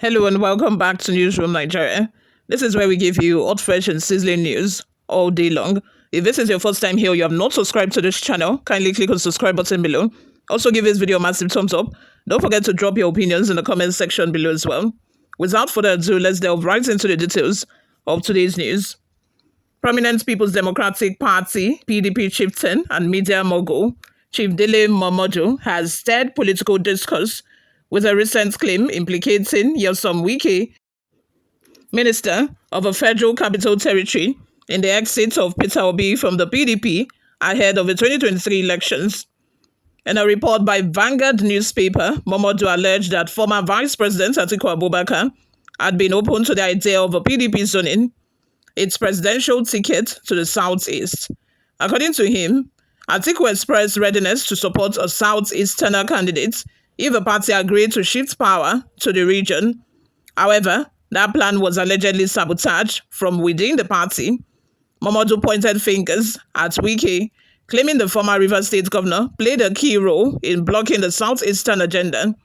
Hello and welcome back to Newsroom Nigeria. This is where we give you hot, fresh and sizzling news all day long. If this is your first time here, you have not subscribed to this channel, kindly click on the subscribe button below. Also give this video a massive thumbs up. Don't forget to drop your opinions in the comment section below as well. Without further ado, let's delve right into the details of today's news. Prominent People's Democratic Party, PDP chieftain and media mogul, Chief Dele Momodu, has stirred political discourse with a recent claim implicating Wike, Minister of a Federal Capital Territory, in the exit of Peter Obi from the PDP ahead of the 2023 elections. In a report by Vanguard newspaper, Momodu alleged that former Vice President Atiku Abubakar had been open to the idea of a PDP zoning its presidential ticket to the southeast. According to him, Atiku expressed readiness to support a southeasterner candidate if the party agreed to shift power to the region. However, that plan was allegedly sabotaged from within the party. Momodu pointed fingers at Wike, claiming the former Rivers State governor played a key role in blocking the southeastern agenda.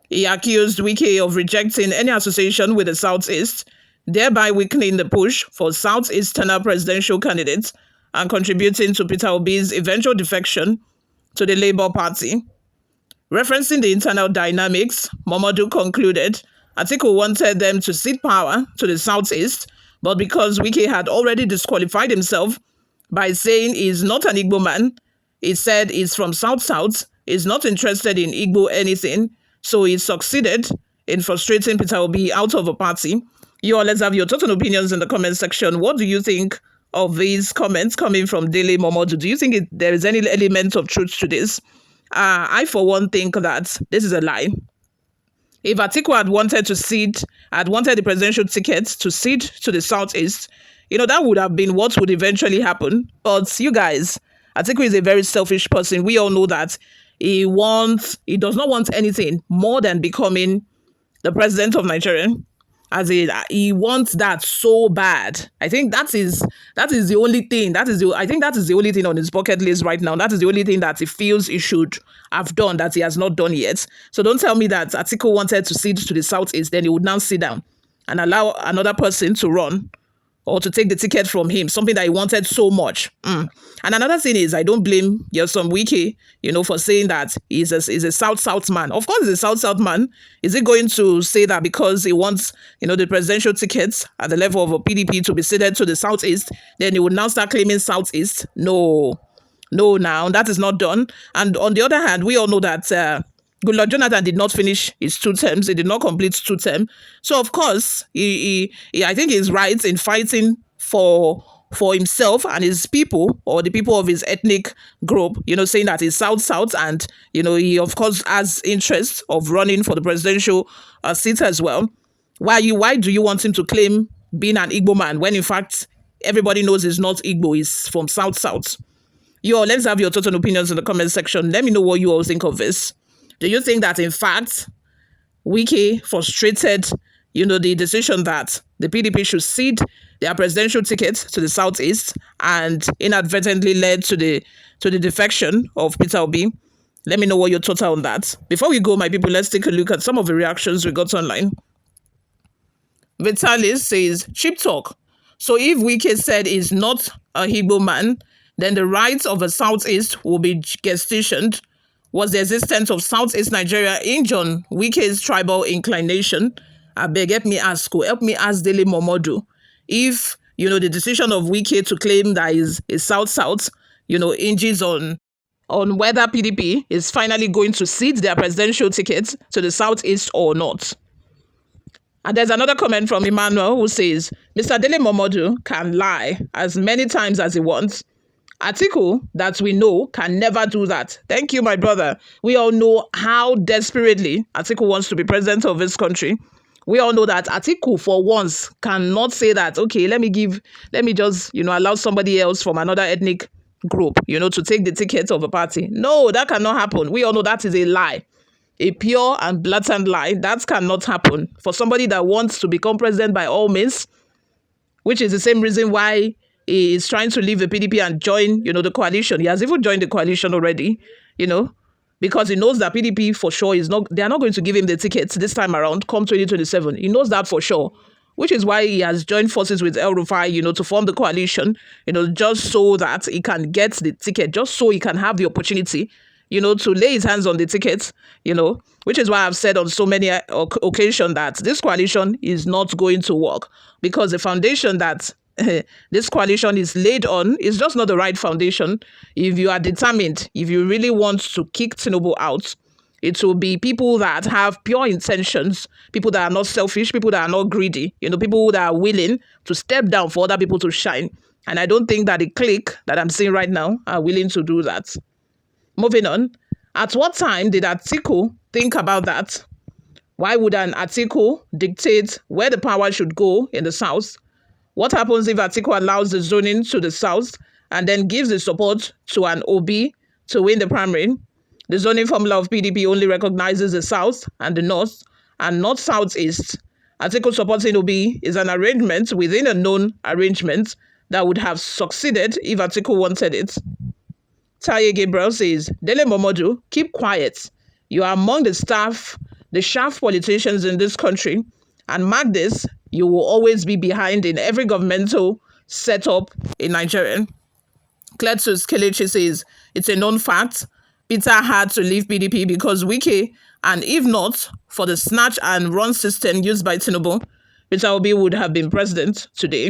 He accused Wike of rejecting any association with the southeast, thereby weakening the push for southeasterner presidential candidates and contributing to Peter Obi's eventual defection to the Labour Party. Referencing the internal dynamics, Momodu concluded Atiku wanted them to cede power to the southeast, but because Wike had already disqualified himself by saying he's not an Igbo man, he said he's from South-South, is not interested in Igbo anything, so he succeeded in frustrating Peter Obi out of a party. You all, let's have your total opinions in the comment section. What do you think of these comments coming from Dele Momodu? Do you think there is any element of truth to this? I, for one, think that this is a lie. If Atiku had wanted the presidential ticket to cede to the southeast, that would have been what would eventually happen. But you guys, Atiku is a very selfish person. We all know that he does not want anything more than becoming the president of Nigeria. He wants that so bad. I think that is the only thing. I think that is the only thing on his bucket list right now. That is the only thing that he feels he should have done that he has not done yet. So don't tell me that Atiku wanted to cede to the southeast, then he would now sit down and allow another person to run or to take the ticket from him, something that he wanted so much. And another thing is, I don't blame Wike, for saying that he's a South-South man. Of course, he's a South-South man. Is he going to say that because he wants, the presidential tickets at the level of a PDP to be ceded to the Southeast, then he would now start claiming Southeast? No, now, that is not done. And on the other hand, we all know that Goodluck Jonathan did not finish his 2 terms. He did not complete 2 terms. So, of course, I think he's right in fighting for himself and his people, or the people of his ethnic group, saying that he's South-South, and, he, of course, has interest of running for the presidential seat as well. Why do you want him to claim being an Igbo man when, in fact, everybody knows he's not Igbo, he's from South-South? Let's have your total opinions in the comment section. Let me know what you all think of this. Do you think that, in fact, Wike frustrated, the decision that the PDP should cede their presidential ticket to the southeast and inadvertently led to the defection of Peter Obi? Let me know what your thoughts are on that. Before we go, my people, let's take a look at some of the reactions we got online. Vitalis says, cheap talk. So if Wike said he's not a Igbo man, then the rights of the southeast will be questioned. Was the existence of Southeast Nigeria in John Wike's tribal inclination? I beg, help me ask Dele Momodu if, the decision of Wike to claim that is South-South, hinges on whether PDP is finally going to cede their presidential tickets to the Southeast or not. And there's another comment from Emmanuel who says, Mr. Dele Momodu can lie as many times as he wants. Atiku, that we know, can never do that. Thank you, my brother. We all know how desperately Atiku wants to be president of this country. We all know that Atiku, for once, cannot say that, okay, let me just, allow somebody else from another ethnic group, to take the ticket of a party. No, that cannot happen. We all know that is a lie. A pure and blatant lie. That cannot happen. For somebody that wants to become president by all means, which is the same reason why he is trying to leave the PDP and join, the coalition. He has even joined the coalition already, because he knows that PDP for sure they are not going to give him the tickets this time around, come 2027. He knows that for sure, which is why he has joined forces with El Rufai, to form the coalition, just so that he can get the ticket, just so he can have the opportunity, to lay his hands on the tickets, which is why I've said on so many occasions that this coalition is not going to work, because the foundation that this coalition is laid on is just not the right foundation. If you are determined, if you really want to kick Tinubu out, it will be people that have pure intentions, people that are not selfish, people that are not greedy, people that are willing to step down for other people to shine. And I don't think that the clique that I'm seeing right now are willing to do that. Moving on, at what time did Atiku think about that? Why would an Atiku dictate where the power should go in the South? What happens if Atiku allows the zoning to the South and then gives the support to an OB to win the primary? The zoning formula of PDP only recognizes the South and the North, and not Southeast. Atiku supporting OB is an arrangement within a known arrangement that would have succeeded if Atiku wanted it. Taye Gabriel says, Dele Momodu, keep quiet. You are among the sharp politicians in this country, and mark this, you will always be behind in every governmental setup in Nigeria. Cletus Kelechi says, it's a known fact. Peter had to leave PDP because Wike, and if not for the snatch and run system used by Tinubu, Peter Obi would have been president today.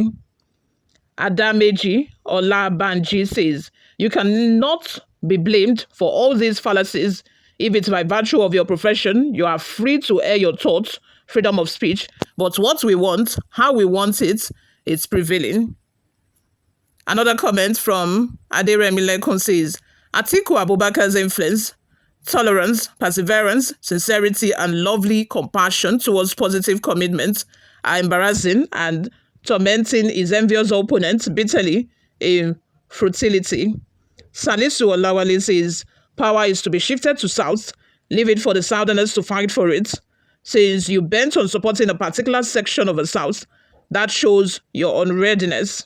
Adameji Olabanji says, you cannot be blamed for all these fallacies. If it's by virtue of your profession, you are free to air your thoughts, freedom of speech. But what we want, how we want it, is prevailing. Another comment from Ademolaadeleke says, Atiku Abubakar's influence, tolerance, perseverance, sincerity, and lovely compassion towards positive commitment are embarrassing and tormenting his envious opponents bitterly in futility. Salisu Olawale says, power is to be shifted to South. Leave it for the Southerners to fight for it. Since you bent on supporting a particular section of the South, that shows your unreadiness.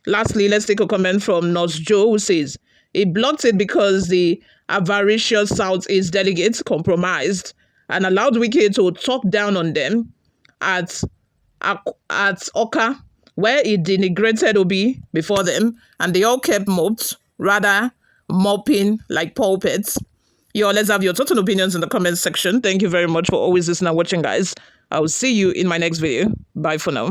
Lastly, let's take a comment from Nurse Joe, who says, he blocked it because the avaricious Southeast delegates compromised and allowed Wike to talk down on them at Oka, where he denigrated Obi before them, and they all kept moped, rather mopping like pulpits. Let's have your total opinions in the comments section. Thank you very much for always listening and watching, guys. I will see you in my next video. Bye for now.